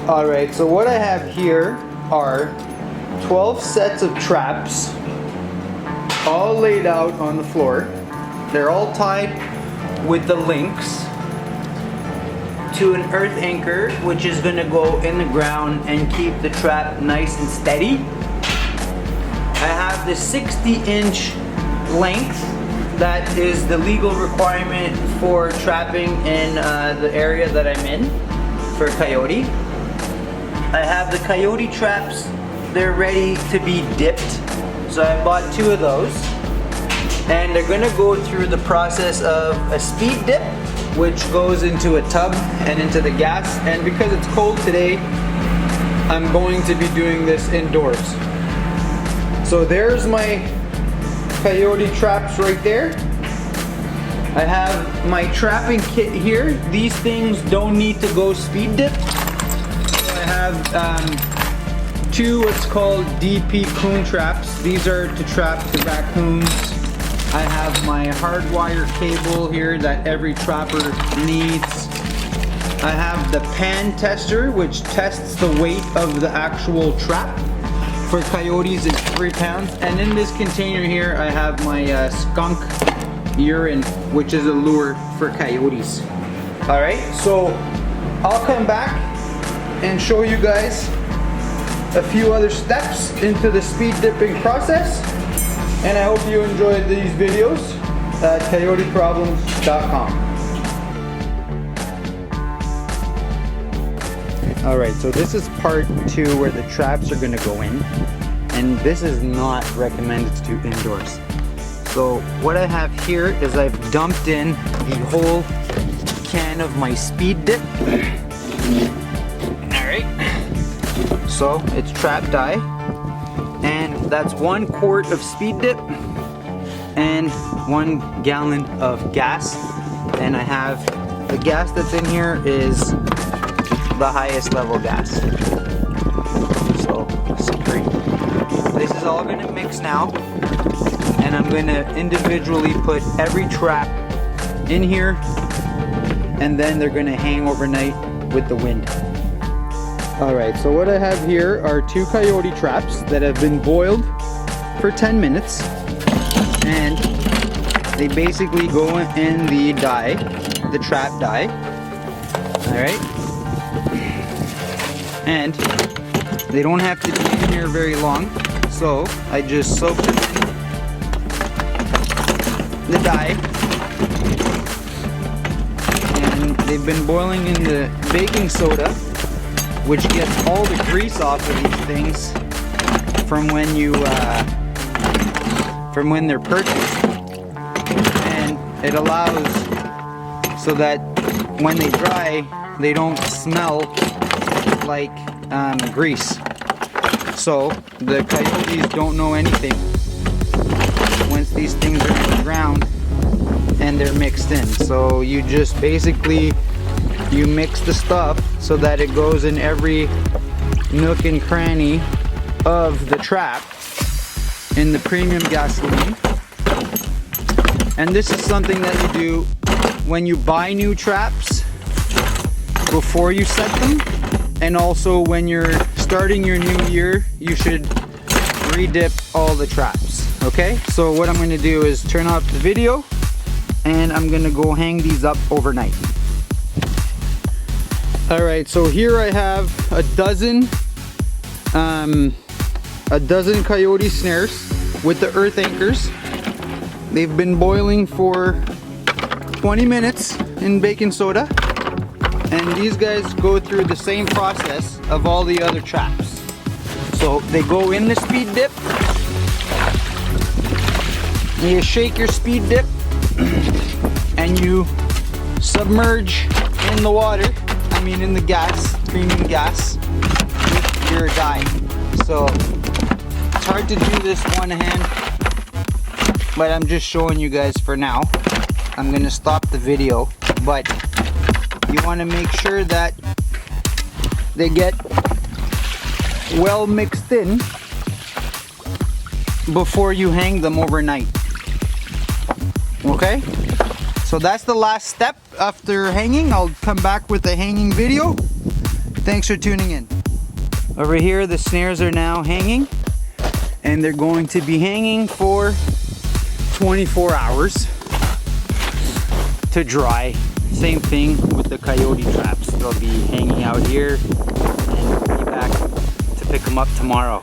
Alright, so what I have here are 12 sets of traps all laid out on the floor. They're all tied with the links to an earth anchor, which is going to go in the ground and keep the trap nice and steady. I have the 60-inch length that is the legal requirement for trapping in the area that I'm in for coyote. I have the coyote traps. They're ready to be dipped, so I bought 2 of those, and they're gonna go through the process of a speed dip, which goes into a tub and into the gas. And because it's cold today, I'm going to be doing this indoors. So there's my coyote traps right there. I have my trapping kit here. These things don't need to go speed dip. So I have 2 what's called DP coon traps. These are to trap the raccoons. I have my hardwire cable here that every trapper needs. I have the pan tester, which tests the weight of the actual trap. For coyotes, it's 3 pounds. And in this container here, I have my skunk urine, which is a lure for coyotes. All right, so I'll come back and show you guys a few other steps into the speed dipping process. And I hope you enjoyed these videos at coyoteproblems.com. Alright, so this is part 2 where the traps are going to go in. And this is not recommended to do indoors. So what I have here is I've dumped in the whole can of my speed dip. Alright, so it's trap dye. And that's 1 quart of speed dip and 1 gallon of gas. And I have the gas that's in here is the highest level gas. So this is all going to mix now, and I'm going to individually put every trap in here, and then they're going to hang overnight with the wind. Alright, so what I have here are 2 coyote traps that have been boiled for 10 minutes, and they basically go in the dye, the trap dye. Alright, and they don't have to be in here very long, so I just soak them in the dye, and they've been boiling in the baking soda, which gets all the grease off of these things from when you from when they're purchased, and it allows so that when they dry they don't smell like grease. So the coyotes don't know anything once these things are in the ground and they're mixed in. So you just basically you mix the stuff so that it goes in every nook and cranny of the trap in the premium gasoline. And this is something that you do when you buy new traps before you set them, and also when you're starting your new year, you should re-dip all the traps. Okay, so what I'm going to do is turn off the video and I'm going to go hang these up overnight. Alright, so here I have a dozen coyote snares with the earth anchors. They've been boiling for 20 minutes in baking soda, and these guys go through the same process of all the other traps. So they go in the speed dip, you shake your speed dip, and you submerge in the water, in the gas, premium gas, with your dye. So it's hard to do this one hand, but I'm just showing you guys for now. I'm gonna stop the video, but you want to make sure that they get well mixed in before you hang them overnight. Okay, so that's the last step after hanging. I'll come back with a hanging video, Thanks for tuning in. Over here, the snares are now hanging, and they're going to be hanging for 24 hours to dry. Same thing with the coyote traps. They'll be hanging out here, and we'll be back to pick them up tomorrow.